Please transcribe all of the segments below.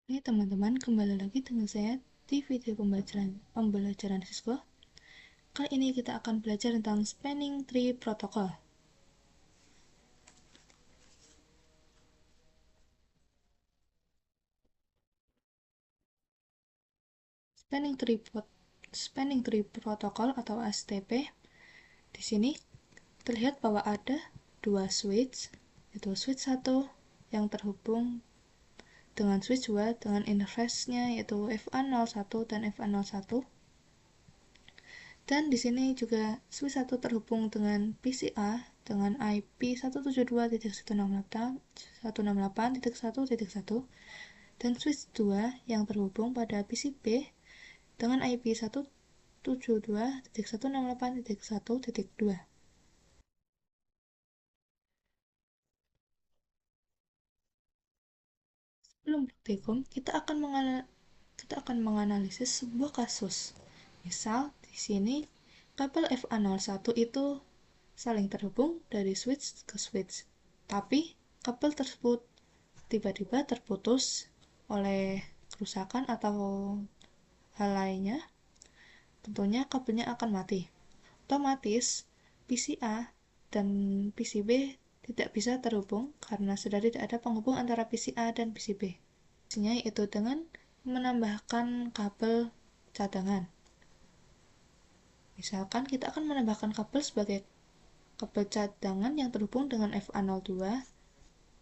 Oke teman-teman, kembali lagi dengan saya di video pembelajaran Cisco. Kali ini kita akan belajar tentang Spanning Tree Protocol. Spanning Tree Protocol atau STP. Di sini terlihat bahwa ada dua switch, yaitu switch 1 yang terhubung dengan switch 2 dengan interface-nya yaitu FA01 dan FA01. Dan di sini juga switch 1 terhubung dengan PCA dengan IP 172.168.1.1 dan switch 2 yang terhubung pada PCB dengan IP 172.168.1.2. Sebelum praktikum, kita akan menganalisis sebuah kasus. Misal, di sini kabel FA01 itu saling terhubung dari switch ke switch. Tapi, kabel tersebut tiba-tiba terputus oleh kerusakan atau hal lainnya, tentunya kabelnya akan mati. Otomatis, PCA dan PCB tidak bisa terhubung karena sudah tidak ada penghubung antara PCA dan PCB. Yaitu dengan menambahkan kabel cadangan. Misalkan kita akan menambahkan kabel sebagai kabel cadangan yang terhubung dengan FA02.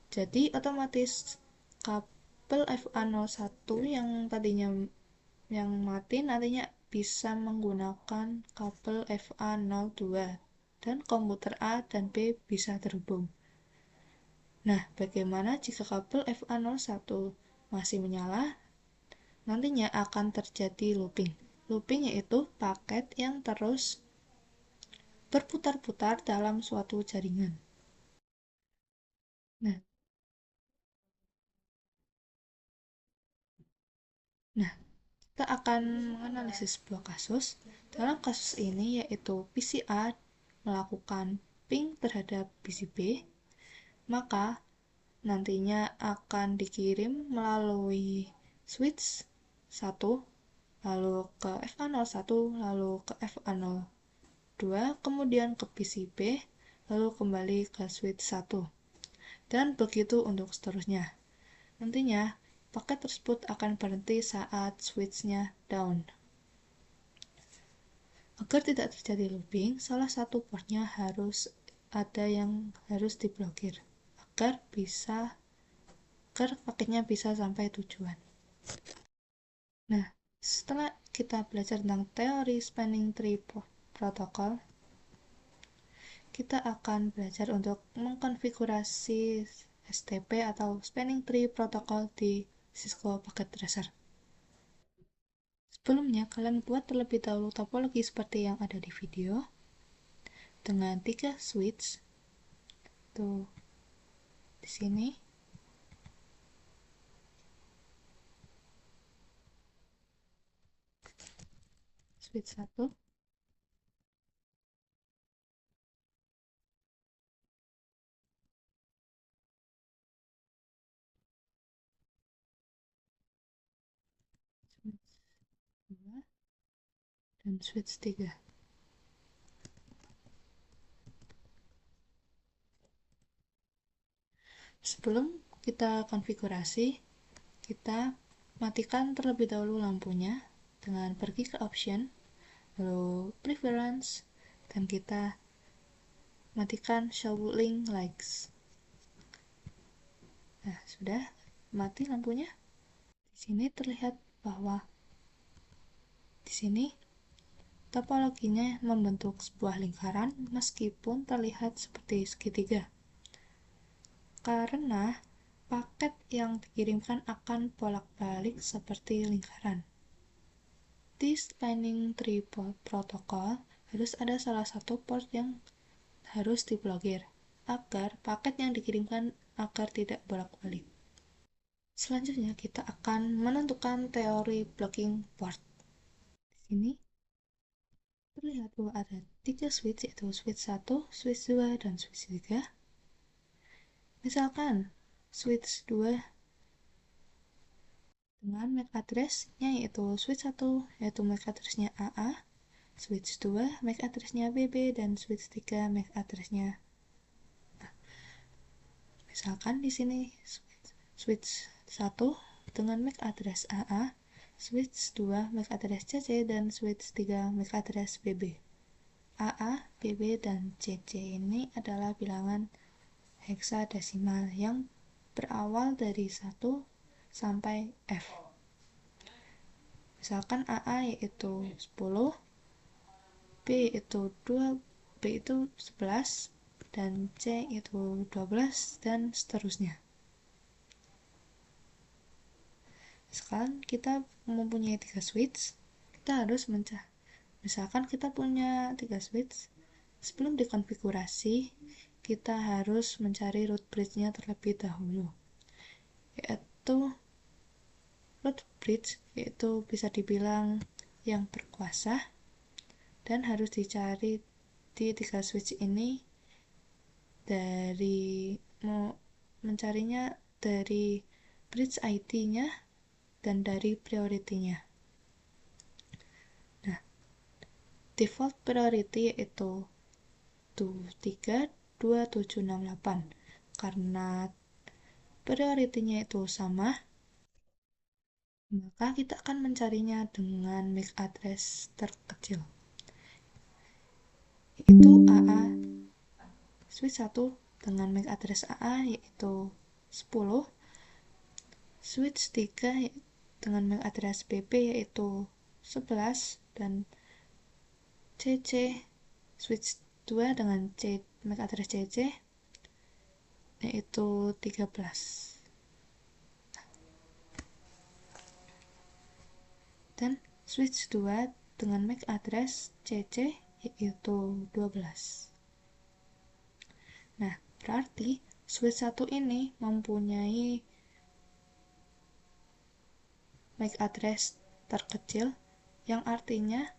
Jadi otomatis kabel FA01 yang tadinya yang mati nantinya bisa menggunakan kabel FA02 dan komputer A dan B bisa terhubung. Nah, bagaimana jika kabel FA01 masih menyala? Nantinya akan terjadi looping. Looping yaitu paket yang terus berputar-putar dalam suatu jaringan. Nah, kita akan menganalisis sebuah kasus. Dalam kasus ini yaitu PCA melakukan ping terhadap PCB, maka nantinya akan dikirim melalui switch 1, lalu ke FA01, lalu ke FA02, kemudian ke PCB, lalu kembali ke switch 1. Dan begitu untuk seterusnya. Nantinya, paket tersebut akan berhenti saat switch-nya down. Agar tidak terjadi looping, salah satu portnya harus ada yang harus diblokir agar paketnya bisa sampai tujuan. Nah, setelah kita belajar tentang teori Spanning Tree Protocol, kita akan belajar untuk mengkonfigurasi STP atau Spanning Tree Protocol di Cisco Packet Tracer. Sebelumnya, kalian buat terlebih dahulu topologi seperti yang ada di video dengan 3 switch. Tuh, di sini. Switch 1. Switch 2 dan switch 3. Sebelum kita konfigurasi, kita matikan terlebih dahulu lampunya dengan pergi ke option, lalu preference, dan kita matikan show link lights. Nah, sudah mati lampunya. Di sini terlihat bahwa di sini topologinya membentuk sebuah lingkaran meskipun terlihat seperti segitiga. Karena paket yang dikirimkan akan bolak-balik seperti lingkaran. Di Spanning Tree Protocol harus ada salah satu port yang harus diblokir agar paket yang dikirimkan agar tidak bolak-balik. Selanjutnya kita akan menentukan teori blocking port. Di sini terlihat bahwa ada 3 switch yaitu switch 1, switch 2, dan switch 3. Misalkan switch 2 dengan MAC address-nya yaitu switch 1 yaitu MAC address-nya AA, switch 2 MAC address-nya BB, dan switch 3 MAC address-nya. Misalkan di sini switch 1 dengan MAC address AA, switch 2 MAC address CC, dan switch 3 MAC address BB. AA, BB, dan CC ini adalah bilangan heksadesimal yang berawal dari 1 sampai F. Misalkan AA yaitu 10, B itu 2, B itu 11, dan C itu 12, dan seterusnya. Sekarang kita mempunyai 3 switch, kita harus misalkan kita punya 3 switch, sebelum dikonfigurasi, kita harus mencari root bridge-nya terlebih dahulu, yaitu root bridge yaitu bisa dibilang yang berkuasa dan harus dicari di 3 switch ini dari mencarinya dari bridge ID-nya dan dari priority-nya. Nah, default priority yaitu 32768. Karena priority-nya itu sama, maka kita akan mencarinya dengan MAC address terkecil, yaitu AA switch 1 dengan MAC address AA yaitu 10, switch 3 dengan MAC address BB yaitu 11, dan CC switch 2 dengan MAC address CC yaitu 13. Dan switch 2 dengan MAC address CC yaitu 12. Nah, berarti switch 1 ini mempunyai MAC address terkecil, yang artinya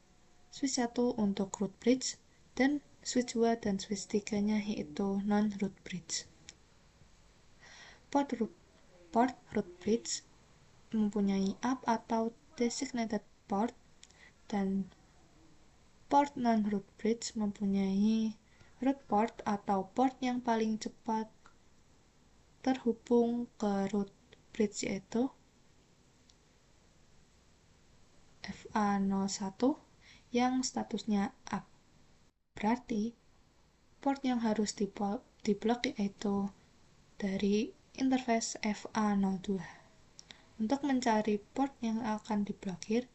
switch 1 untuk root bridge, dan switch 2 dan switch 3-nya yaitu non-root bridge. Port root bridge mempunyai up atau designated port, dan port non-root bridge mempunyai root port atau port yang paling cepat terhubung ke root bridge yaitu FA01 yang statusnya up. Berarti port yang harus diblok yaitu dari interface FA02. Untuk mencari port yang akan diblokir,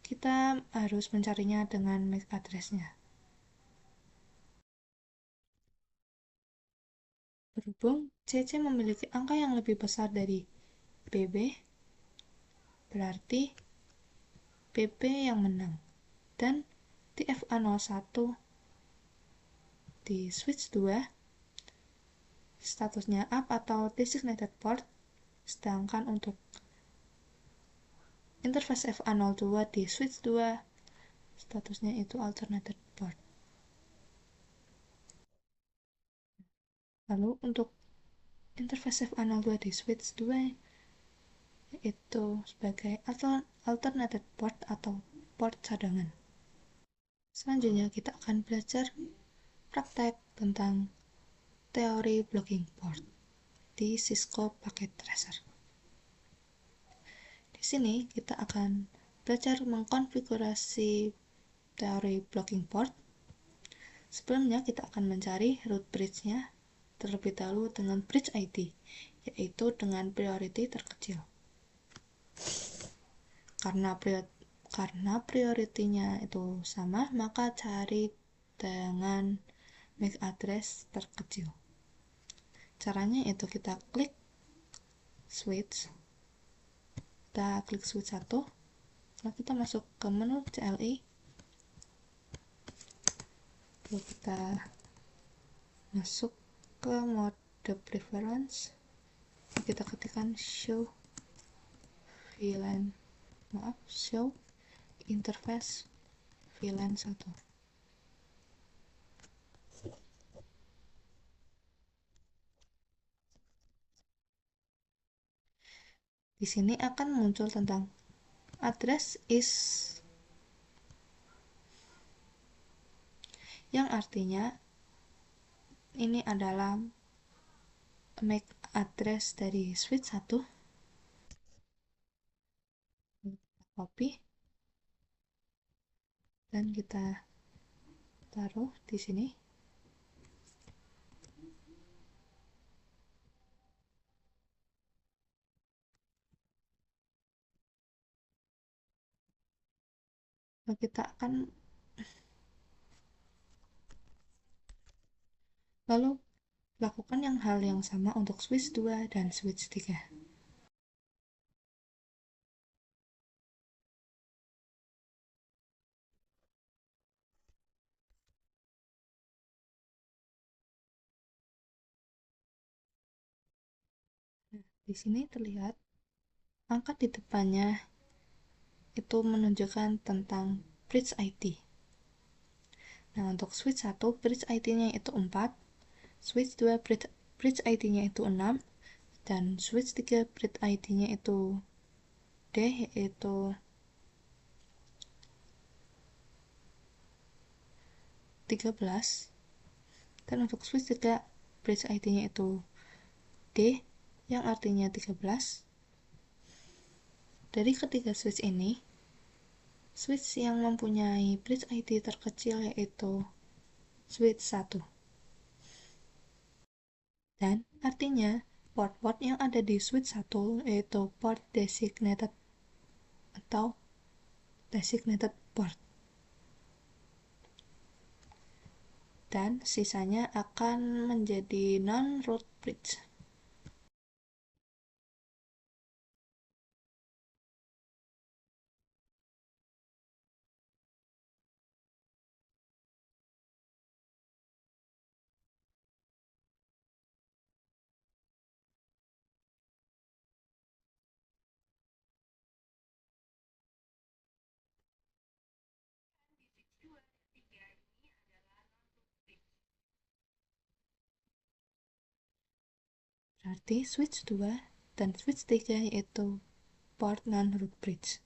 kita harus mencarinya dengan MAC address-nya. Berhubung CC memiliki angka yang lebih besar dari BB, berarti BB yang menang. Dan di FA01 di switch 2 statusnya up atau designated port, sedangkan untuk interface FA02 di switch 2 statusnya itu alternated port. Lalu untuk interface FA02 di switch 2 yaitu sebagai alternated port atau port cadangan. Selanjutnya kita akan belajar praktek tentang teori blocking port di Cisco Packet Tracer. Di sini kita akan belajar mengkonfigurasi teori blocking port. Sebelumnya kita akan mencari root bridge-nya terlebih dahulu dengan bridge ID, yaitu dengan priority terkecil. Karena priority-nya itu sama, maka cari dengan MAC address terkecil. Caranya itu kita klik switch 1, lalu kita masuk ke menu CLI, lalu kita masuk ke mode preference, kita ketikkan show interface VLAN 1. Di sini akan muncul tentang address is, yang artinya ini adalah MAC address dari switch 1. Copy dan kita taruh di sini. Lalu kita akan lakukan hal yang sama untuk switch 2 dan switch 3. Di sini terlihat angka di depannya itu menunjukkan tentang bridge ID. Nah, untuk switch 1 bridge ID-nya itu 4, switch 2 bridge ID-nya itu 6, dan switch 3 bridge ID-nya itu D, yaitu 13. Dan untuk switch 3 bridge ID-nya itu D, yang artinya 13. Dari ketiga switch ini, switch yang mempunyai bridge ID terkecil yaitu switch 1. Dan artinya port-port yang ada di switch 1 yaitu port designated atau designated port. Dan sisanya akan menjadi non-root bridge. Berarti switch 2 dan switch 3 yaitu port non-root bridge.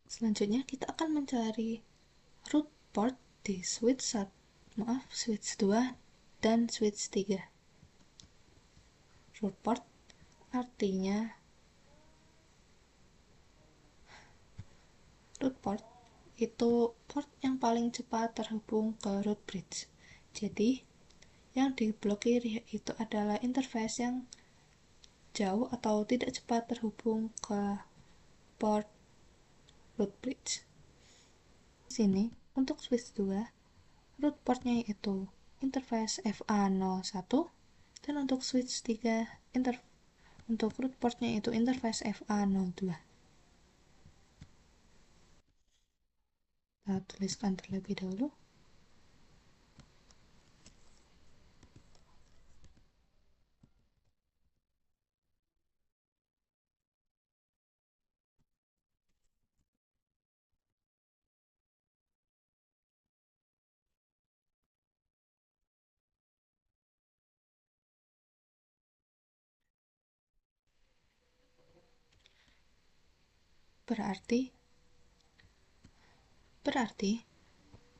Selanjutnya kita akan mencari root port di switch 2 dan switch 3. Root port artinya root port itu port yang paling cepat terhubung ke root bridge. Jadi, yang diblokir itu adalah interface yang jauh atau tidak cepat terhubung ke port root bridge. Di sini, untuk switch 2, root portnya yaitu interface FA01, dan untuk switch 3, untuk root portnya itu interface FA02. Kita tuliskan terlebih dahulu. Berarti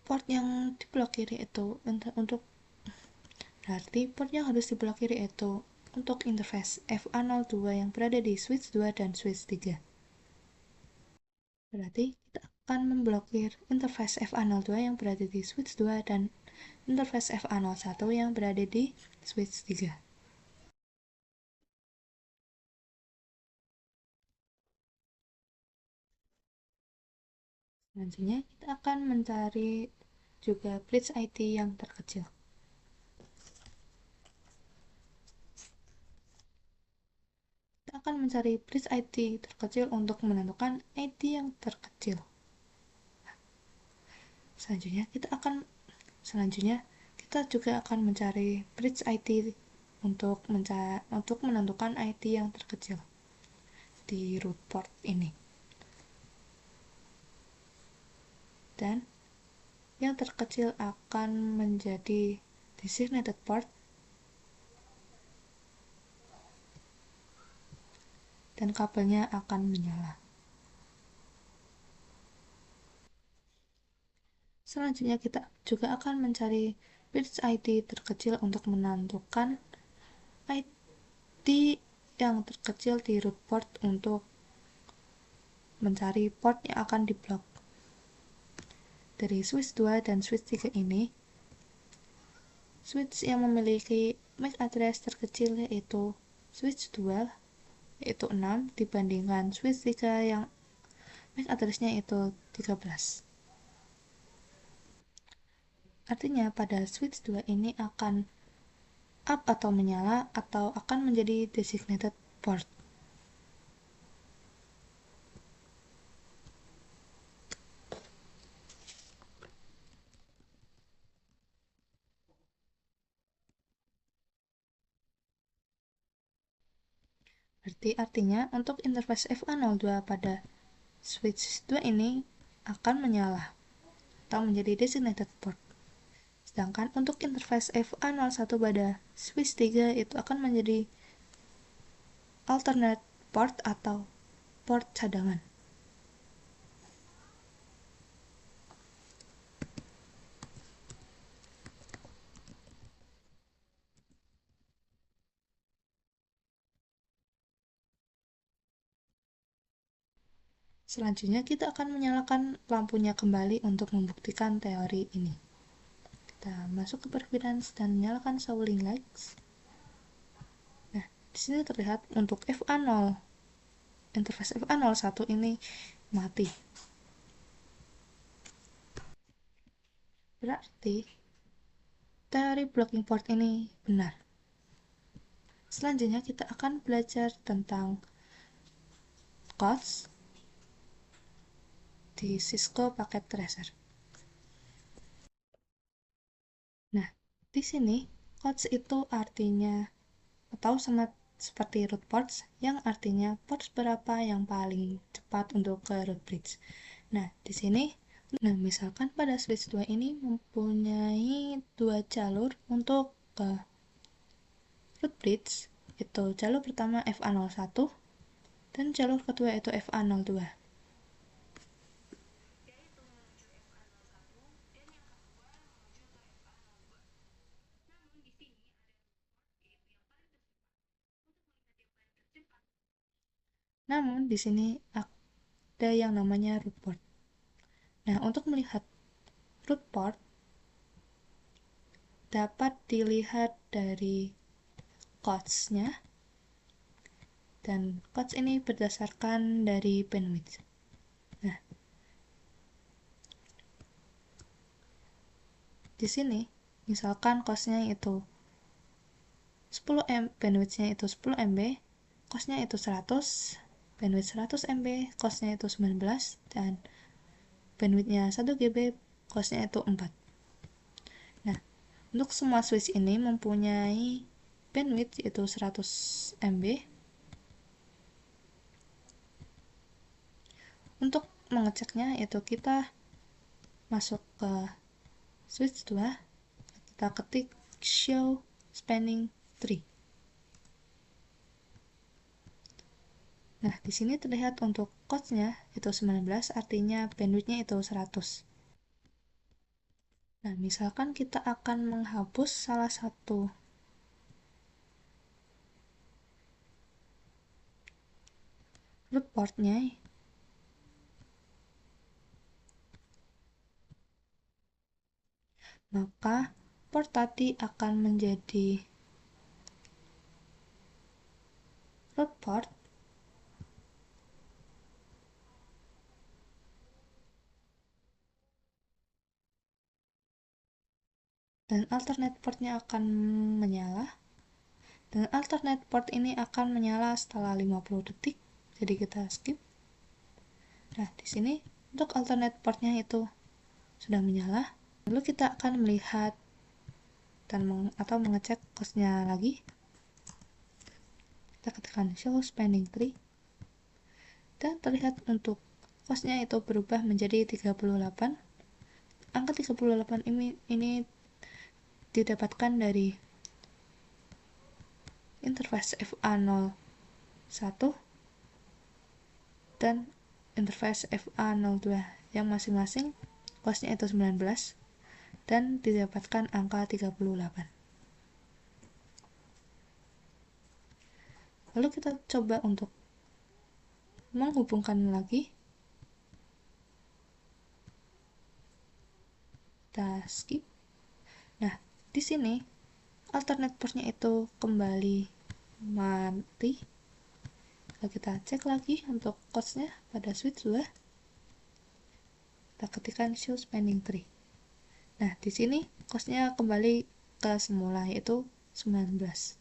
port yang diblokir itu port yang harus diblokir itu untuk interface FA02 yang berada di switch 2 dan switch 3. Berarti kita akan memblokir interface FA02 yang berada di switch 2 dan interface FA01 yang berada di switch 3. Selanjutnya kita akan mencari juga bridge ID yang terkecil. Kita akan mencari bridge ID terkecil untuk menentukan ID yang terkecil. Selanjutnya kita juga akan mencari bridge ID untuk menentukan ID yang terkecil di root port ini. Dan yang terkecil akan menjadi designated port dan kabelnya akan menyala. Selanjutnya kita juga akan mencari bridge ID terkecil untuk menentukan ID yang terkecil di root port untuk mencari port yang akan diblok. Dari switch 2 dan switch 3 ini, switch yang memiliki MAC address terkecil yaitu switch 2 yaitu 6 dibandingkan switch 3 yang MAC address-nya itu 13. Artinya pada switch 2 ini akan up atau menyala atau akan menjadi designated port. Berarti artinya untuk interface FA02 pada switch 2 ini akan menyala atau menjadi designated port. Sedangkan untuk interface FA01 pada switch 3 itu akan menjadi alternate port atau port cadangan. Selanjutnya kita akan menyalakan lampunya kembali untuk membuktikan teori ini. Kita masuk ke preference dan menyalakan showing lights. Nah, di sini terlihat untuk FA0, interface FA01 ini mati. Berarti teori blocking port ini benar. Selanjutnya kita akan belajar tentang COTS di Cisco Packet Tracer. Nah, di sini COTS itu artinya atau sama seperti root ports yang artinya ports berapa yang paling cepat untuk ke root bridge. Nah, di sini misalkan pada switch 2 ini mempunyai dua jalur untuk ke root bridge, itu jalur pertama FA01 dan jalur kedua itu FA02. Namun di sini ada yang namanya root port. Nah, untuk melihat root port dapat dilihat dari codes-nya, dan codes ini berdasarkan dari bandwidth. Nah, di sini misalkan codes-nya itu 10 MB, bandwidth-nya itu 10 MB, cost-nya itu 100, bandwidth 100 MB, cost-nya itu 19, dan bandwidth-nya 1 GB, cost-nya itu 4. Nah, untuk semua switch ini mempunyai bandwidth yaitu 100 MB. Untuk mengeceknya itu kita masuk ke switch 2, kita ketik show spanning tree. Nah, di sini terlihat untuk cost-nya itu 19, artinya bandwidth-nya itu 100. Nah, misalkan kita akan menghapus salah satu root port-nya, maka port tadi akan menjadi root port dan alternate port-nya akan menyala. Dan alternate port ini akan menyala setelah 50 detik. Jadi kita skip. Nah, di sini untuk alternate port-nya itu sudah menyala. Lalu kita akan melihat atau mengecek cost-nya lagi. kita ketikkan show spending tree, dan terlihat untuk costnya itu berubah menjadi 38. Angka 38 ini didapatkan dari interface FA01 dan interface FA02 yang masing-masing costnya itu 19 dan didapatkan angka 38. Lalu kita coba untuk menghubungkan lagi. Kita skip. Nah, di sini alternate port-nya itu kembali mati. Lalu kita cek lagi untuk cost-nya pada switch 2. Kita ketikkan show spending tree. Nah, di sini cost-nya kembali ke semula, yaitu 19.